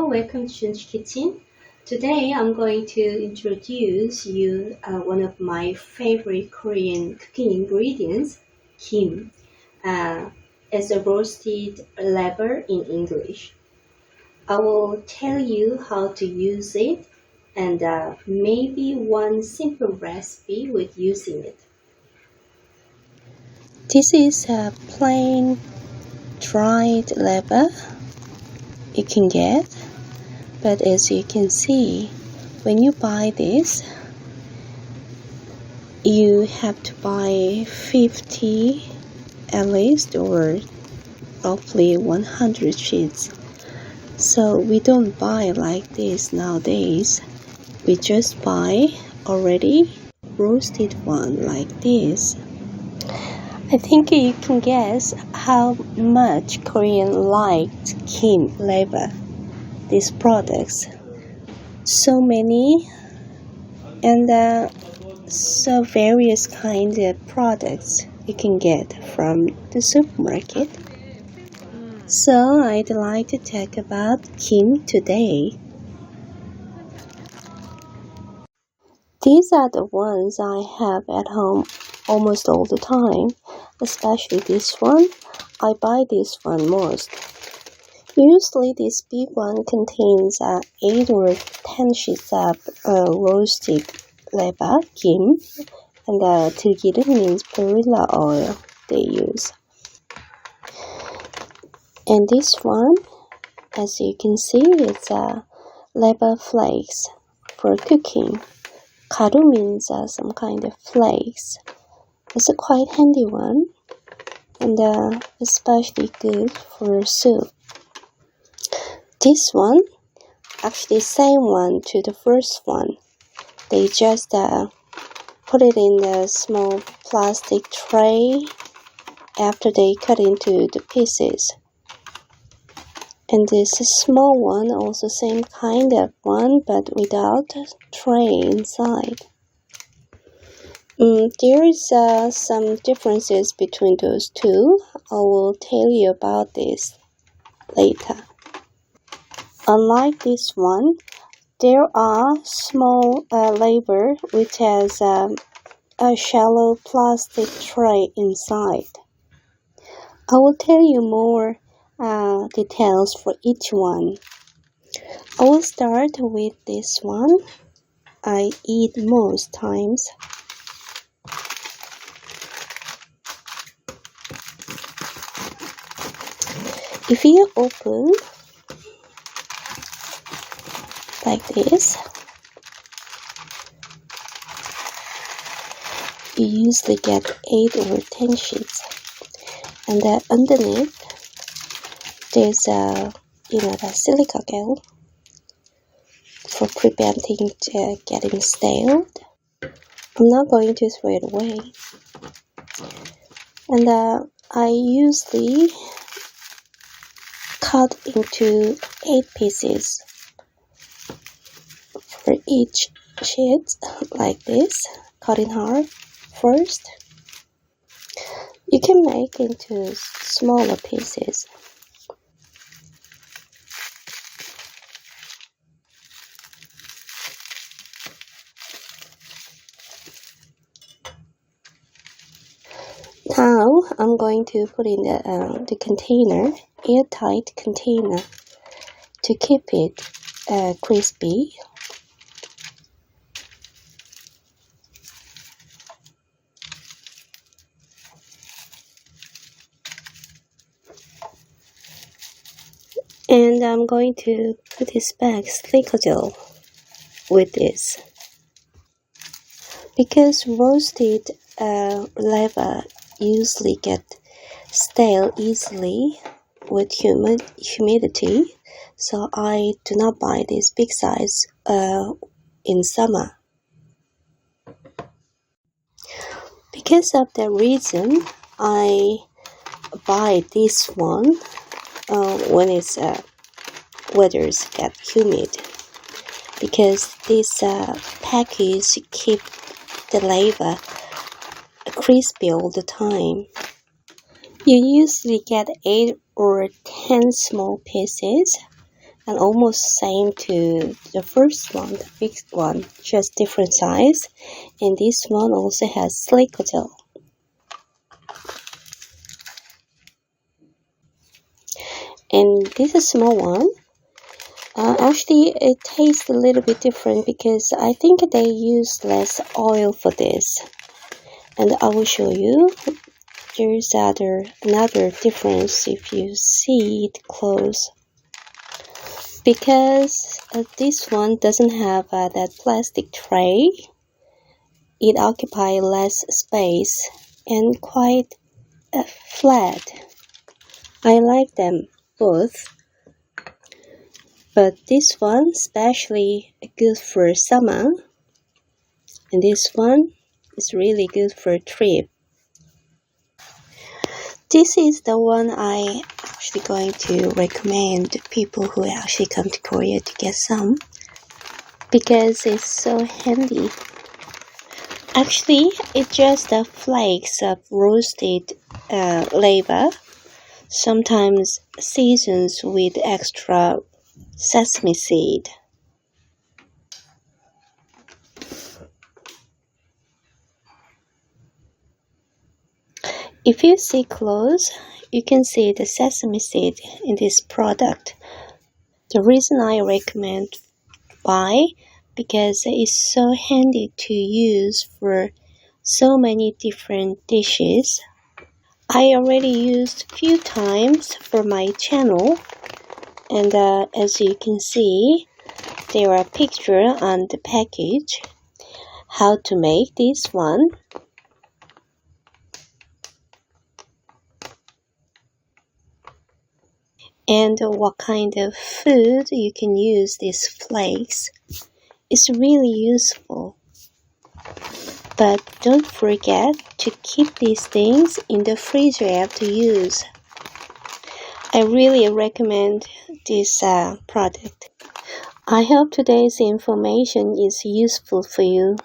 Hello, welcome to Jun's Kitchen. Today I'm going to introduce you one of my favorite Korean cooking ingredients, kim. As a roasted laver in English. I will tell you how to use it and maybe one simple recipe with using it. This is a plain dried laver you can get, but as you can see, when you buy this, you have to buy 50 at least, or roughly 100 sheets. So we don't buy like this nowadays. We just buy already roasted one like this. I think you can guess how much Korean liked kim laver, these products. So many and so various kinds of products you can get from the supermarket. So I'd like to talk about kim today. These are the ones I have at home almost all the time, especially this one. I buy this one most. Usually this big one contains 8 or 10 sheets of roasted laver, kim, and 들기름 means perilla oil they use. And this one, as you can see, it's laver flakes for cooking. 가루 means some kind of flakes. It's a quite handy one and especially good for soup. This one, actually same one to the first one. They just put it in a small plastic tray after they cut into the pieces. And this small one, also same kind of one, but without tray inside. There is some differences between those two. I will tell you about this later. Unlike this one, there are small laver which has a shallow plastic tray inside. I will tell you more details for each one. I will start with this one. I eat most times. If you open like this, you usually get 8 or 10 sheets, and underneath there's the silica gel for preventing getting stale. I'm not going to throw it away, and I usually cut into 8 pieces for each sheet like this, cut in half first. You can make into smaller pieces. Now I'm going to put in the container, airtight container, to keep it crispy. And I'm going to put this back silica gel with this. Because roasted laver usually get stale easily with humidity, so I do not buy this big size in summer. Because of that reason, I buy this one when it's weathers get humid, because this package keep the laver crispy all the time. You usually get 8 or 10 small pieces and almost same to the first one, the big one, just different size. And this one also has slickertail. And this is a small one. Actually, it tastes a little bit different because I think they use less oil for this. And I will show you. There's another difference if you see it close. Because this one doesn't have that plastic tray, it occupies less space and quite flat. I like them both, but this one especially good for summer, and this one is really good for a trip. This is the one I actually going to recommend to people who actually come to Korea to get some, because it's so handy. Actually, it's just the flakes of roasted laver, sometimes seasoned with extra sesame seed. If you see close, you can see the sesame seed in this product. The reason I recommend buy, because it's so handy to use for so many different dishes. I already used a few times for my channel, and as you can see, there are pictures on the package how to make this one. And what kind of food you can use these flakes. It's really useful. But don't forget to keep these things in the freezer after use. I really recommend this product. I hope today's information is useful for you.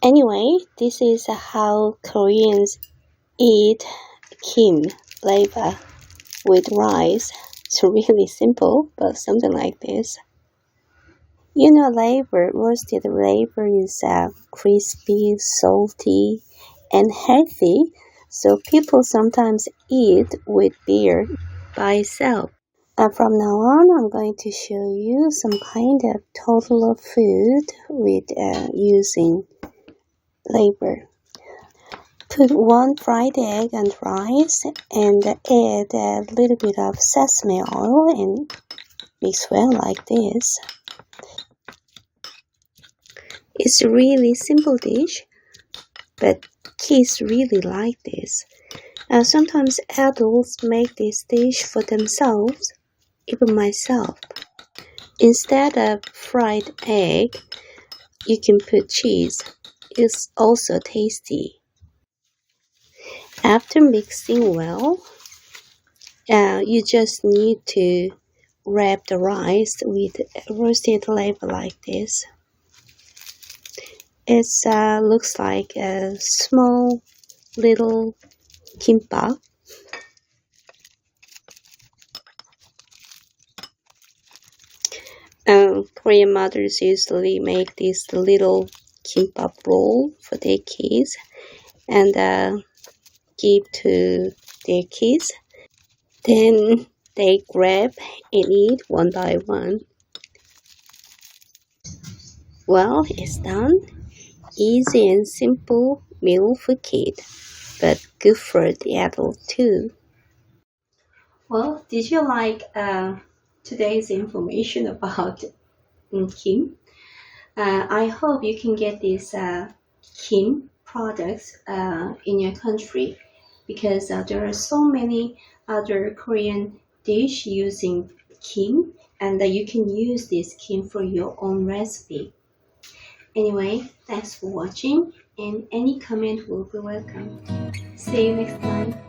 Anyway, this is how Koreans eat kim, laver, with rice. It's really simple, but something like this. You know, laver, roasted laver is crispy, salty, and healthy, so people sometimes eat with beer by itself. From now on, I'm going to show you some kind of total of food with using laver. Put 1 fried egg and rice and add a little bit of sesame oil and mix well like this. It's a really simple dish, but kids really like this. Sometimes adults make this dish for themselves, even myself. Instead of fried egg, you can put cheese. It's also tasty. After mixing well, you just need to wrap the rice with roasted laver like this. It looks like a small little kimbap. Korean mothers usually make this little kimbap roll for their kids and give to their kids. Then they grab and eat one by one. Well, it's done. Easy and simple meal for kids, but good for the adult too. Well, did you like today's information about kim? I hope you can get these kim products in your country, because there are so many other Korean dish using kim, and you can use this kim for your own recipe. Anyway, thanks for watching, and any comment will be welcome. See you next time.